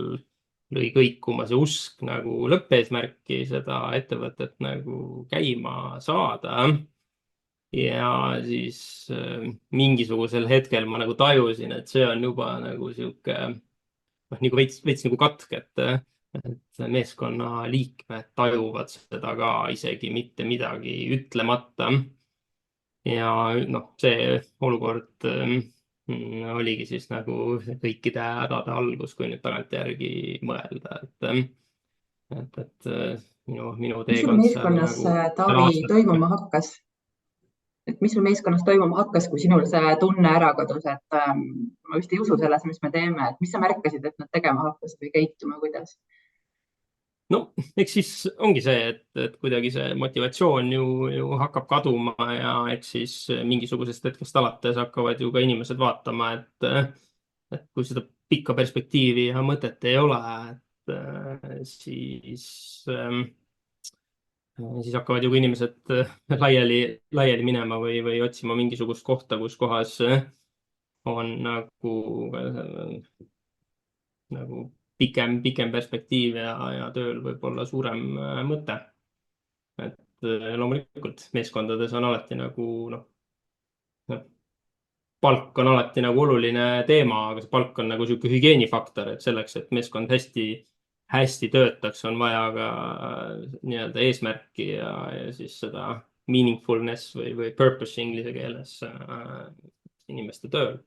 lõi kõikuma see usk nagu lõppeesmärki seda ettevõtet nagu käima saada. Ja siis mingisugusel hetkel ma nagu tajusin, et see on juba nagu siuke, nagu veits nagu katk, et meeskonna liikmed tajuvad seda ka isegi mitte midagi ütlemata. Ja see olukord oligi siis nagu kõikide hädade algus, kui nüüd tagantjärgi mõelda. Et minu teekond. Mis sul meeskonnas, Taavi, toimuma hakkas? Et mis sul meeskonnas toimuma hakkas, kui sinul see tunne ära kadus, et ma vist ei usu selles, mis me teeme, et mis sa märkasid, et nad tegema hakkasid või käituma, kuidas? no eks siis ongi see, et kuidagi see motivatsioon ju hakkab kaduma ja eks siis mingisugusest hetkest alates hakkavad ju ka inimesed vaatama, et kui seda pikka perspektiivi ja mõtet ei ole, siis hakkavad ju ka inimesed laiali minema või otsima mingisugust kohta, kus kohas on nagu pikem perspektiiv ja tööl võib olla suurem mõte. Et loomulikult meeskondades on alati nagu palk on alati nagu oluline teema, aga see palk on nagu sihuke hügieenifaktor, et selleks, et meeskond hästi töötaks, on vaja ka nii-öelda eesmärki ja siis seda meaningfulness või purpose inglise keeles inimeste tööl.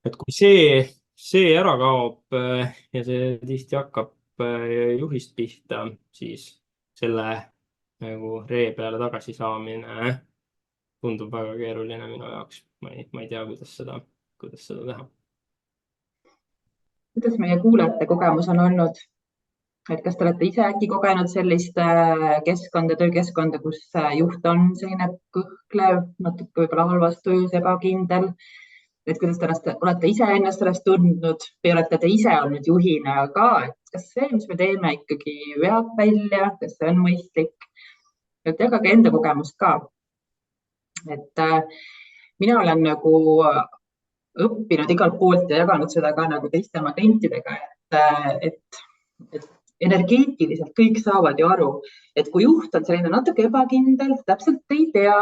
Et kui see ära kaob ja see tihti hakkab juhist pihta, siis selle nagu ree peale tagasi saamine tundub väga keeruline minu jaoks. Ma ei tea, kuidas seda teha. Kuidas meie kuulajate kogemus on olnud? Et kas te olete ise äkki kogenud sellist keskkonda, töökeskkonda, kus juht on selline kõhklev, natuke võib-olla halvas tujus, ebakindel? Et kuidas te olete ise ennast sellest tundnud või olete te ise olnud juhina ka? Et kas see, mis me teeme, ikkagi veab välja, kas see on mõistlik? Et jagage enda kogemust ka. Et mina olen nagu õppinud igalt poolt ja jaganud seda ka nagu teiste oma klientidega, et energeetiliselt kõik saavad ju aru, et kui juht on selline natuke ebakindel, täpselt ei tea,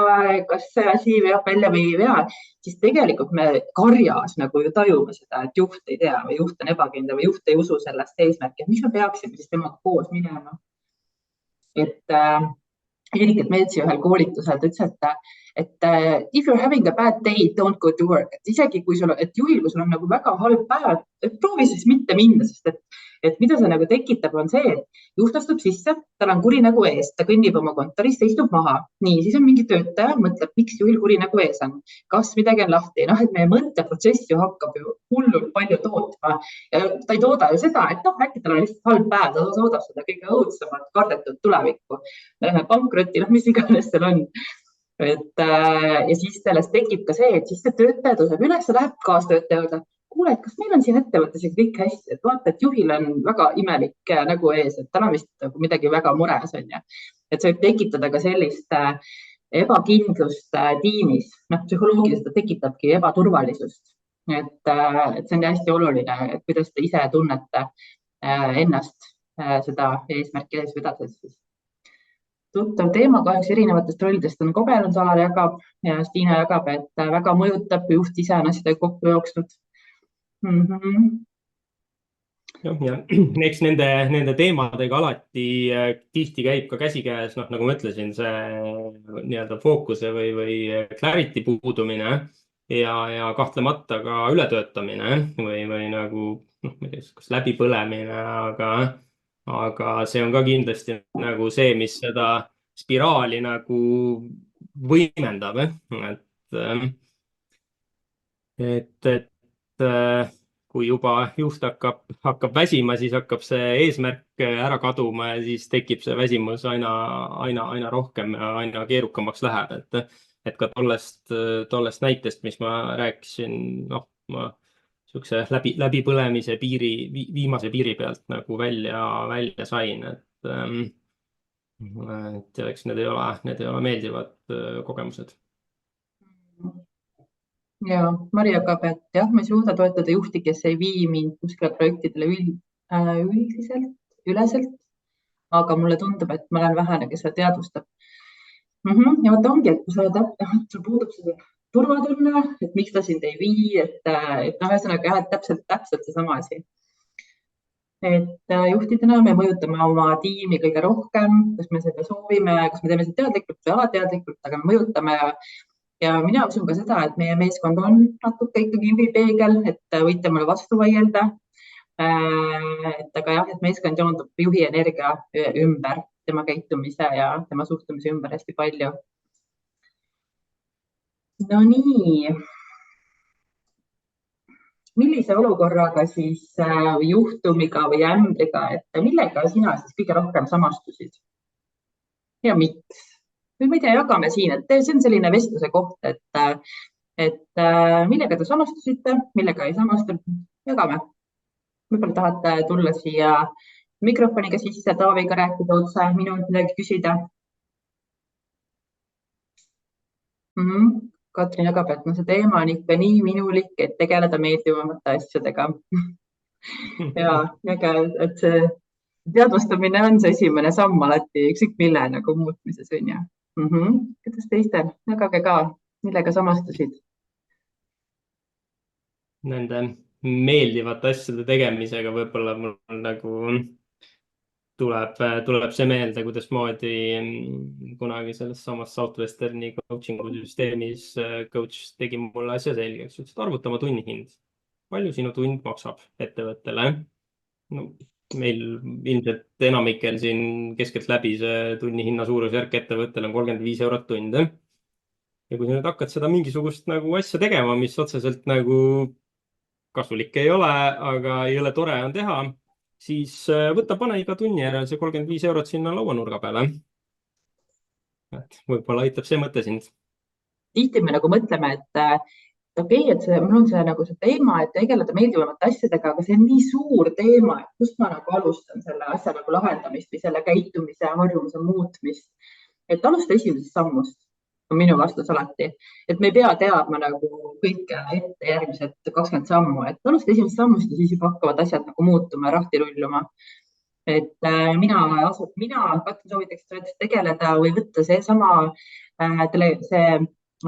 kas see asi veab välja või ei vea, siis tegelikult me karjas nagu ju tajume seda, et juht ei tea või juht on ebakindel või juht ei usu sellest eesmärki, et miks me peaksime siis temaga koos minema. Et Erik Meetsi ühel koolitusel ta ütles, et if you're having a bad day, don't go to work. Et isegi kui juhil, kui sul on nagu väga halb päev, et proovi siis mitte minna, sest et mida see nagu tekitab, on see, et juht astub sisse, tal on kuri nägu ees, ta kõnnib oma kontorist, istub maha. Nii, siis on mingi töötaja, mõtleb, miks juhil kuri nägu ees on, kas midagi on lahti. Et meie mõtteprotsess ju hakkab ju hullult palju tootma ja ta ei tooda ju seda, et äkki tal on lihtsalt halb päev, ta toodab seda kõige õudsemat kardetud tulevikku, pankrotti, mis iganes seal on. Ja siis sellest tekib ka see, et siis see töötaja tõuseb üles ja läheb kaastöötajaga. Kuule, kas meil on siin ettevõttes kõik hästi, et vaata, et juhil on väga imelik nägu ees, et tal on vist midagi väga mures on. Et see võib tekitada ka sellist ebakindlust tiimis, psühholoogiliselt ta tekitabki ebaturvalisust. Et see on hästi oluline, et kuidas te ise tunnete ennast seda eesmärki ees vedades. Tuttav teema kahjuks erinevatest rollidest on kogenud, Alar jagab ja Stiina jagab, et väga mõjutab, kui juht ise on asjadega kokku jooksnud. Ja eks nende teemadega alati tihti käib ka käsikäes, nagu ma ütlesin, see nii-öelda fookuse või clarity puudumine ja kahtlemata ka ületöötamine või nagu, kas läbipõlemine, aga see on ka kindlasti nagu see, mis seda spiraali nagu võimendab, et kui juba juht hakkab väsima, siis hakkab see eesmärk ära kaduma ja siis tekib see väsimus aina rohkem ja aina keerukamaks läheb. Et ka tollest näitest, mis ma rääkisin, ma niisuguse läbipõlemise viimase piiri pealt nagu välja sain, et eks need ei ole meeldivad kogemused. Ja Mari jagab, et jah, ma ei suuda toetada juhti, kes ei vii mind kuskile projektidele üleselt, aga mulle tundub, et ma olen vähene, kes seda teadvustab. Ja vaata ongi, et kui sul puudub seda turvatunne, et miks ta sind ei vii, et ühesõnaga täpselt seesama asi. Et juhtidena me mõjutame oma tiimi kõige rohkem, kas me seda soovime, kas me teeme seda teadlikult või alateadlikult, aga me mõjutame ja mina usun ka seda, et meie meeskond on natuke ikkagi juhipeegel, et võite mulle vastu vaielda. Aga jah, et meeskond joondub juhi energia ümber, tema käitumise ja tema suhtumise ümber hästi palju. No nii. millise olukorraga siis juhtumiga või ämbriga, et millega sina siis kõige rohkem samastusid ja miks? Või ma ei tea, jagame siin, et see on selline vestluse koht, et millega te samastusite, millega ei samastu, jagame. Võib-olla tahate tulla siia mikrofoniga sisse, Taaviga rääkida otse, minult midagi küsida. Katrin jagab, et see teema on ikka nii minulik, et tegeleda meeldivamate asjadega. Ja et see teadvustamine on see esimene samm alati ükskõik mille nagu muutmises on ju. Kuidas teistel? Jagage ka, millega samastusid? Nende meeldivate asjade tegemisega võib-olla mul nagu tuleb see meelde, kuidas moodi kunagi selles samas Southwesterni coaching'u süsteemis coach tegi mulle asja selgeks. Ütles, et arvuta oma tunnihind. Palju sinu tund maksab ettevõttele? No, meil ilmselt enamikel siin keskelt läbi see tunnihinna suurusjärk ettevõttele on 35 eurot tund. Ja kui sa nüüd hakkad seda mingisugust nagu asja tegema, mis otseselt nagu kasulik ei ole, aga ei ole tore on teha, siis pane iga tunni järel see 35 eurot sinna lauanurga peale. Võib-olla aitab see mõte sind. Tihti me nagu mõtleme, et okei, et mul on see nagu see teema, et tegeleda meeldivamate asjadega, aga see on nii suur teema, et kust ma nagu alustan selle asja nagu lahendamist või selle käitumise ja harjumuse muutmist. Et alusta esimesest sammust. On minu vastus alati, et me ei pea teadma nagu kõike ette järgmised 20 sammu, et alusta esimesest sammust ja siis juba hakkavad asjad nagu muutuma ja rahti rulluma. Et mina Katrin soovitaks tegeleda või võtta seesama see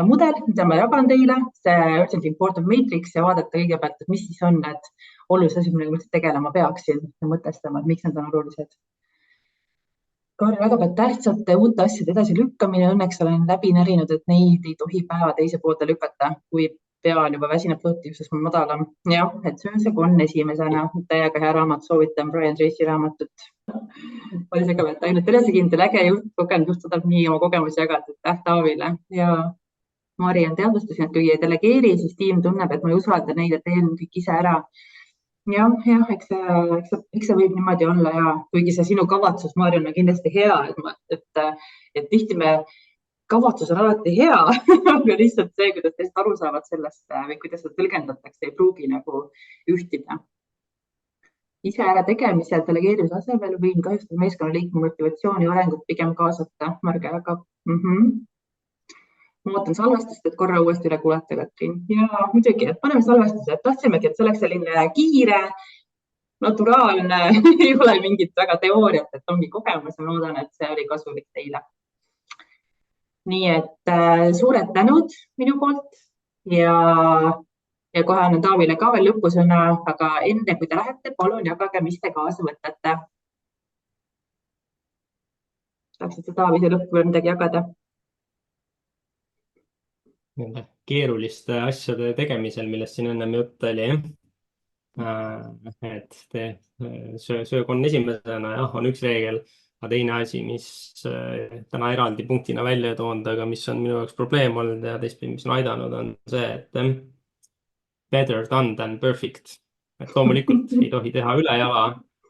mudel, mida ma jagan teile, see Urgent Important Matrix ja vaadata kõigepealt, et mis siis on need olulised asjad, millega ma tegelema peaksin ja mõtestama, et miks need on olulised. Kaari väga tähtsate uute asjade edasi lükkamine. Õnneks olen läbi närinud, et neid ei tohi päeva teise poolde lükata, kui pea on juba väsineb produktiivsus on madalam. Jah, et see on esimesena. Täiega hea raamat, soovitan Brian Tracy raamatut. Oli see ka, et ainult enesekindel äge juht, kogenud juht saadab nii oma kogemusi jagada, et Taavile. Ja Marian teadvustasin, et kui ei delegeeri, siis tiim tunneb, et ma ei usalda neid, et teen kõik ise ära. Jah, eks see võib niimoodi olla ja kuigi see sinu kavatsus, Marion, on kindlasti hea, et tihti kavatsus on alati hea, aga lihtsalt see, kuidas teist aru saavad sellest või kuidas seda tõlgendatakse, ei pruugi nagu ühtida. Ise ära tegemise ja delegeerimise asemel võin kahjustada meeskonna liikme motivatsiooni arengut pigem kaasata. Marge jagab. Ma ootan salvestust, et korra uuesti üle kuulata, Katrin. Ja muidugi, et paneme salvestuse, et tahtsimegi, et see oleks selline kiire, naturaalne, ei ole mingit väga teooriat, et ongi kogemus ja loodan, et see oli kasulik teile. Nii et suured tänud minu poolt ja kohe annan Taavile ka veel lõpusõna, aga enne kui te lähete, palun jagage, mis te kaasa võtate. Tahaksid sa Taavi see lõppu veel midagi jagada? Keeruliste asjade tegemisel, millest siin ennem jutt oli. Et söökon esimesena on üks reegel, aga teine asi, mis täna eraldi punktina välja toond, aga mis on minu jaoks probleem olnud ja teistpidi, mis on aidanud, on see, et better done than perfect. Et loomulikult ei tohi teha ülejala,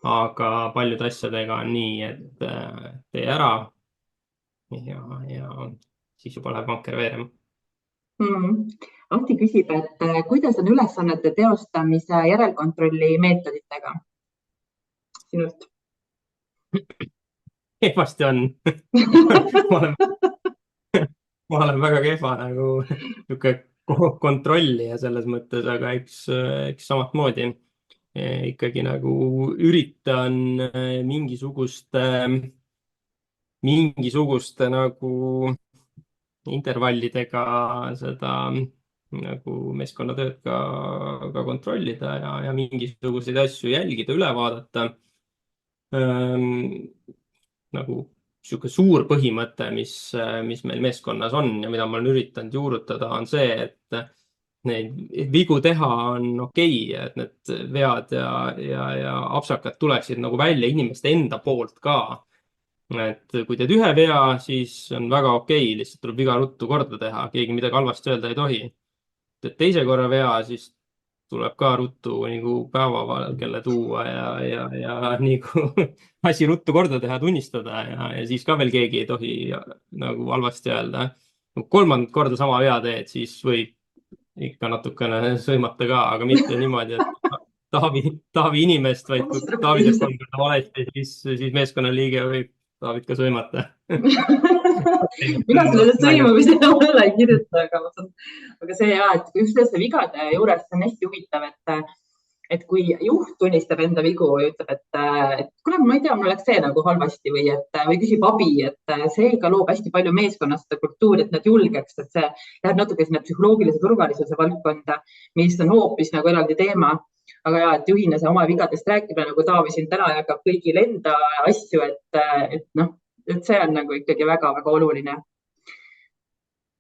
aga paljude asjadega on nii, et tee ära ja siis juba läheb vanker veerema. Ahti küsib, et kuidas on ülesannete teostamise järelkontrolli meetoditega sinult? Kehvasti on. ma olen väga kehva nagu kontrollija selles mõttes, aga eks samatmoodi ikkagi nagu üritan mingisuguste nagu intervallidega seda nagu meeskonnatööd ka kontrollida ja mingisuguseid asju jälgida, üle vaadata. Nagu sihuke suur põhimõte, mis meil meeskonnas on ja mida ma olen üritanud juurutada, on see, et neid vigu teha on okei, et need vead ja apsakad tuleksid nagu välja inimeste enda poolt ka. Et kui teed ühe vea, siis on väga okei, lihtsalt tuleb viga ruttu korda teha, keegi midagi halvasti öelda ei tohi. Teed teise korra vea, siis tuleb ka ruttu nagu päevavalgele tuua ja nagu asi ruttu korda teha, tunnistada ja siis ka veel keegi ei tohi nagu halvasti öelda. Kolmandat korda sama vea teed, siis võib ikka natukene sõimata ka, aga mitte niimoodi, et Taavi inimest, vaid kui Taavi teeb 3 korda valesti, siis meeskonnaliige võib Taavit ka sõimata. Mina sellele sõimamisele alla ei kirjuta, aga see et just see vigade juures on hästi huvitav, et kui juht tunnistab enda vigu ja ütleb, et kuule, ma ei tea, mul läks see nagu halvasti või küsib abi, et see ka loob hästi palju meeskonnas seda kultuuri, et nad julgeks, et see läheb natuke sinna psühholoogilise turvalisuse valdkonda, mis on hoopis nagu eraldi teema. Aga et juhina see oma vigadest rääkida, nagu Taavi siin täna jagab kõigil enda asju, et see on nagu ikkagi väga-väga oluline.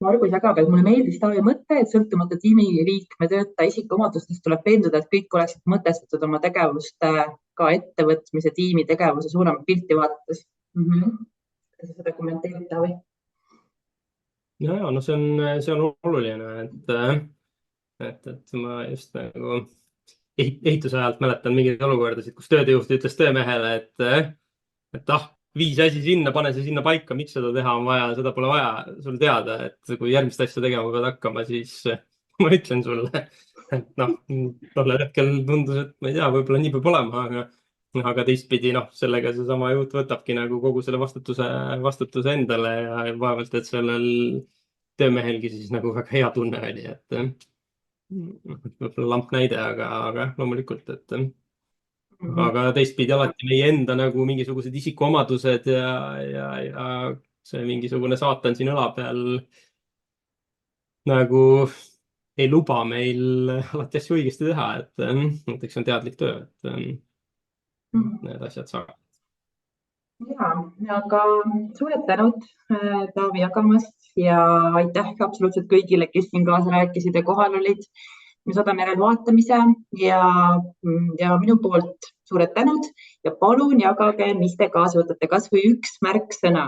Margus jagab, et mulle meeldis Taavi mõte, et sõltumata tiimiliikme töötaja isikuomadustest tuleb veenduda, et kõik oleksid mõtestatud oma tegevust ka ettevõtmise tiimi tegevuse suuremat pilti vaadates. Kas sa seda kommenteerid, Taavi? Ja, no see on oluline, et ma just nagu ehituse ajalt mäletan mingeid olukordasid, kus töödejuht ütles töömehele, et 5 asi sinna, pane see sinna paika, miks seda teha on vaja, seda pole vaja sul teada, et kui järgmist asja tegema pead hakkama, siis ma ütlen sulle, et tollel hetkel tundus, et ma ei tea, võib-olla nii peab olema, aga teistpidi sellega seesama juht võtabki nagu kogu selle vastutuse endale ja vaevalt, et sellel töömehelgi siis nagu väga hea tunne oli, et võib-olla lamp näide, aga loomulikult, aga teistpidi alati meie enda nagu mingisugused isikuomadused ja see mingisugune saatan siin õla peal nagu ei luba meil alati asju õigesti teha, et näiteks on teadlik töö, et need asjad saavad. Ja, aga suured tänud Taavi jagamast ja aitäh absoluutselt kõigile, kes siin kaasa rääkisid ja kohal olid. Me saadame järelvaatamise ja minu poolt suured tänud ja palun jagage, mis te kaasa võtate, kas või üks märksõna,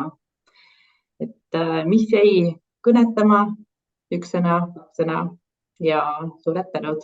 et mis jäi kõnetama, üks sõna ja suured tänud.